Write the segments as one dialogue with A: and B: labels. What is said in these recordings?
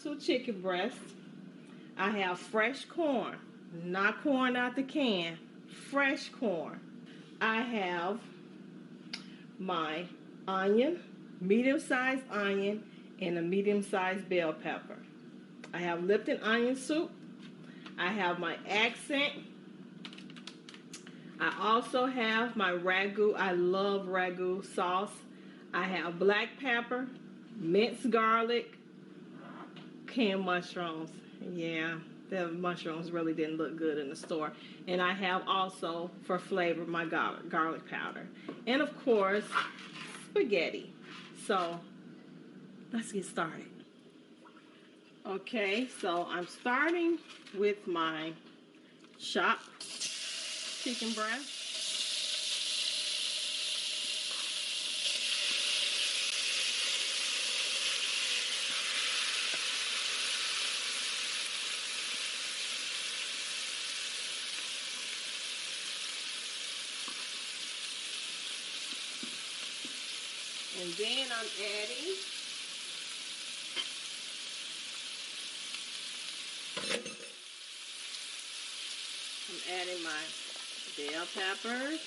A: 2 chicken breasts. I have fresh corn, not corn out the can, fresh corn. I have my onion, medium-sized onion, and a medium-sized bell pepper. I have Lipton onion soup. I have my accent. I also have my ragu. I love ragu sauce. I have black pepper, minced garlic, canned mushrooms. Yeah, the mushrooms really didn't look good in the store. And I have also, for flavor, my garlic powder. And of course, spaghetti. So, let's get started. Okay, so I'm starting with my chopped chicken breast. And then I'm adding my bell peppers,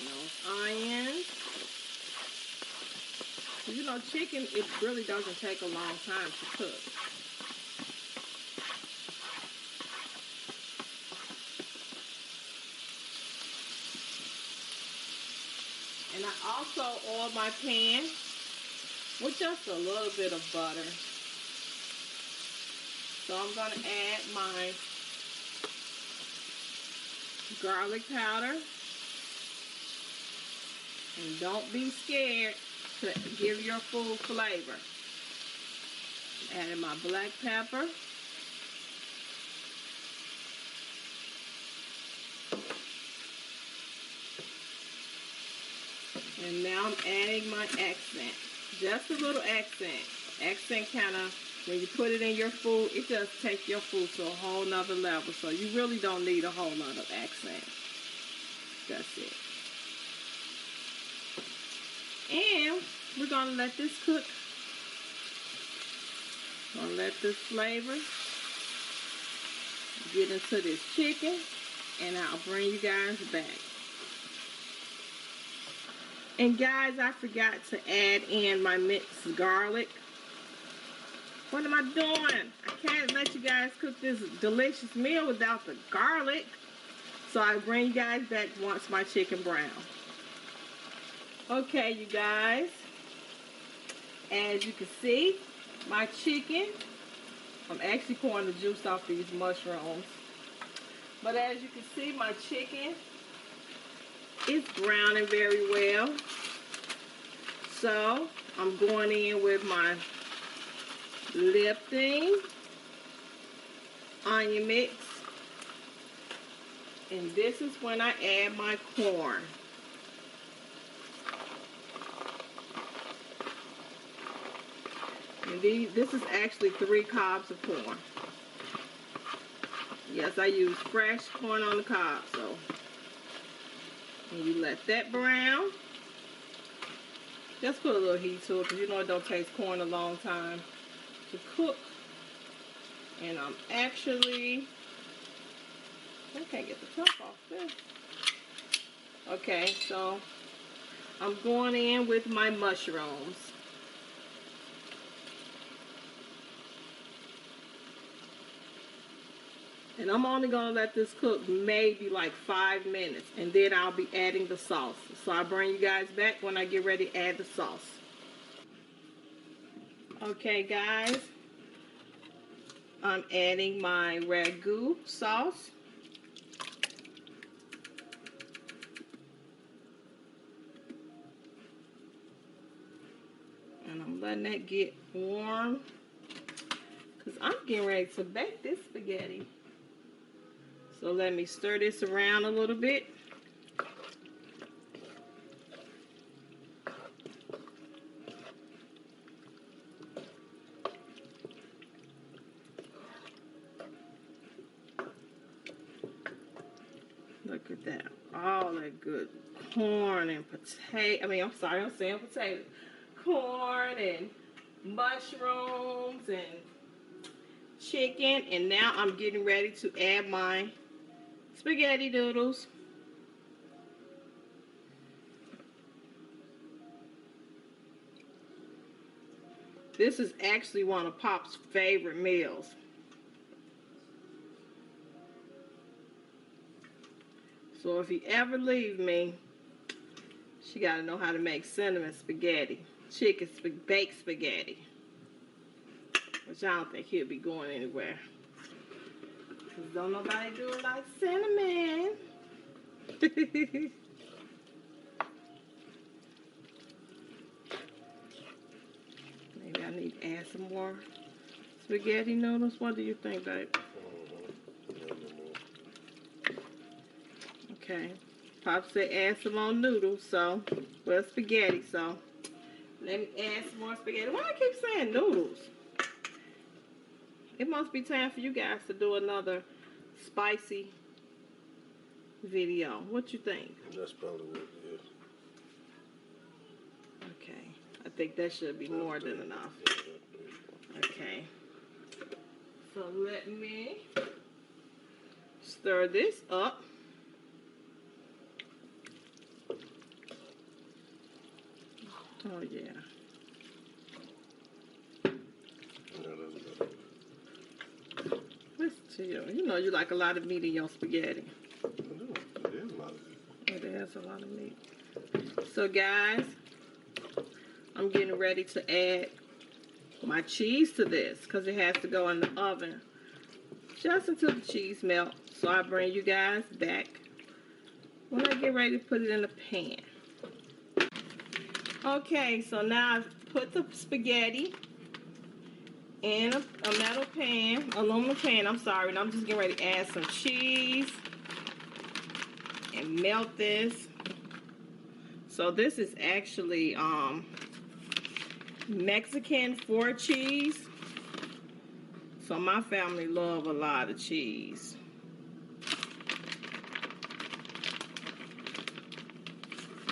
A: those onions. You know, chicken, it really doesn't take a long time to cook. And I also oil my pan with just a little bit of butter. So I'm going to add my garlic powder. And don't be scared to give your full flavor. Adding my black pepper. And now I'm adding my accent. Just a little accent. Accent kind of, when you put it in your food, it just takes your food to a whole nother level. So you really don't need a whole lot of accent. That's it. And we're going to let this cook. Going to let this flavor get into this chicken. And I'll bring you guys back. And guys, I forgot to add in my minced garlic. What am I doing? I can't let you guys cook this delicious meal without the garlic. So I bring you guys back once my chicken brown. Okay, you guys. As you can see, my chicken, I'm actually pouring the juice off these mushrooms. But as you can see, my chicken is browning very well. So I'm going in with my Lipton onion mix. And this is when I add my corn. And this is actually 3 cobs of corn. Yes, I use fresh corn on the cob. So, and you let that brown. Just put a little heat to it because you know it don't take corn a long time to cook. And I'm actually, I can't get the top off this. Okay, so I'm going in with my mushrooms. And I'm only going to let this cook maybe like 5 minutes. And then I'll be adding the sauce. So I'll bring you guys back when I get ready to add the sauce. Okay, guys. I'm adding my ragu sauce. And I'm letting that get warm. Because I'm getting ready to bake this spaghetti. So let me stir this around a little bit. Look at that. All that good corn and potato. I'm saying potato. Corn and mushrooms and chicken, and now I'm getting ready to add my spaghetti noodles. This is actually one of Pop's favorite meals. So if he ever leaves me, she got to know how to make cinnamon spaghetti, baked spaghetti, which I don't think he'll be going anywhere. Because don't nobody do it like cinnamon. Maybe I need to add some more spaghetti noodles. What do you think, babe? Okay. Pop said add some more noodles, so, well, spaghetti, so let me add some more spaghetti. Why I keep saying noodles? It must be time for you guys to do another spicy video. What you think?
B: That's probably what it is.
A: Okay. I think that should be more than enough. Okay. So let me stir this up. Oh, yeah. Listen to you. You know you like a lot of meat in your spaghetti.
B: It is a lot of meat.
A: It is a lot of meat. So, guys, I'm getting ready to add my cheese to this because it has to go in the oven just until the cheese melts. So I'll bring you guys back when I get ready to put it in the pan. Okay, so now I've put the spaghetti in a metal pan, aluminum pan, I'm sorry, and I'm just getting ready to add some cheese and melt this. So this is actually Mexican 4 cheese. So my family love a lot of cheese.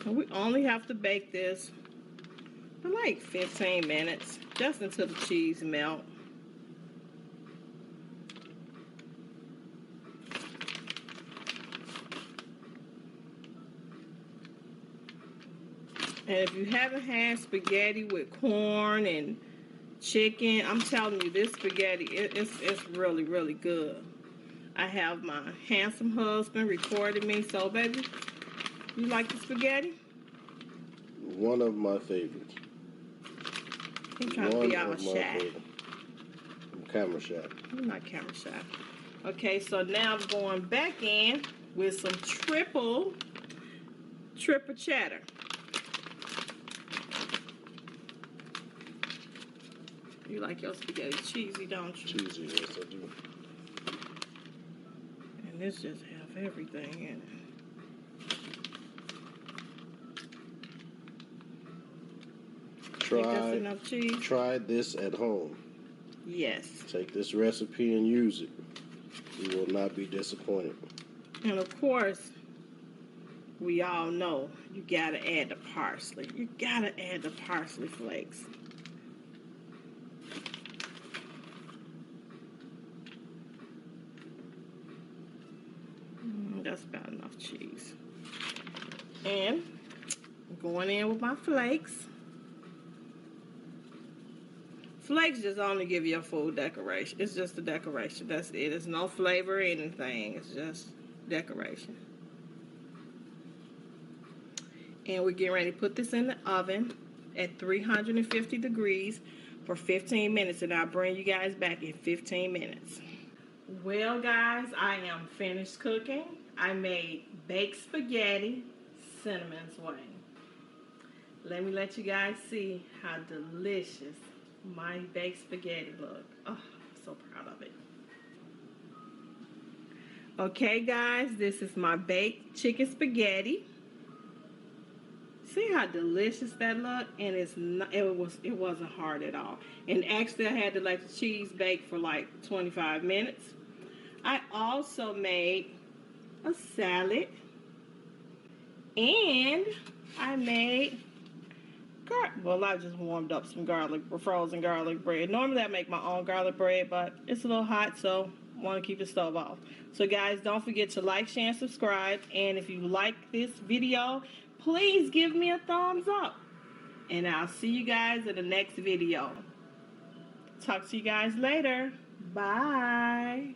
A: And we only have to bake this for like 15 minutes, just until the cheese melt. And if you haven't had spaghetti with corn and chicken, I'm telling you, this spaghetti, it's really, really good. I have my handsome husband recording me. So, baby, you like the spaghetti?
B: One of my favorites.
A: He's trying to be all shy.
B: I'm camera shy.
A: I'm not camera shy. Okay, so now I'm going back in with some triple cheddar. You like your spaghetti cheesy, don't you?
B: Cheesy, yes, I do.
A: And this just have everything in it.
B: Try this at home.
A: Yes.
B: Take this recipe and use it. You will not be disappointed.
A: And of course, we all know you gotta add the parsley. You gotta add the parsley flakes. That's about enough cheese. And I'm going in with my flakes. Flakes just only give you a full decoration. It's just a decoration. That's it. There's no flavor or anything. It's just decoration. And we're getting ready to put this in the oven at 350 degrees for 15 minutes. And I'll bring you guys back in 15 minutes. Well, guys, I am finished cooking. I made baked spaghetti cinnamon's way. Let me let you guys see how delicious my baked spaghetti look. Oh, I'm so proud of it. Okay, guys, this is my baked chicken spaghetti. See how delicious that looked? And it wasn't hard at all. And actually, I had to let the cheese bake for like 25 minutes. I also made a salad, and I made Well, I just warmed up some frozen garlic bread. Normally I make my own garlic bread, but it's a little hot, so want to keep the stove off. So guys, don't forget to like, share, and subscribe. And if you like this video, please give me a thumbs up. And I'll see you guys in the next video. Talk to you guys later. Bye.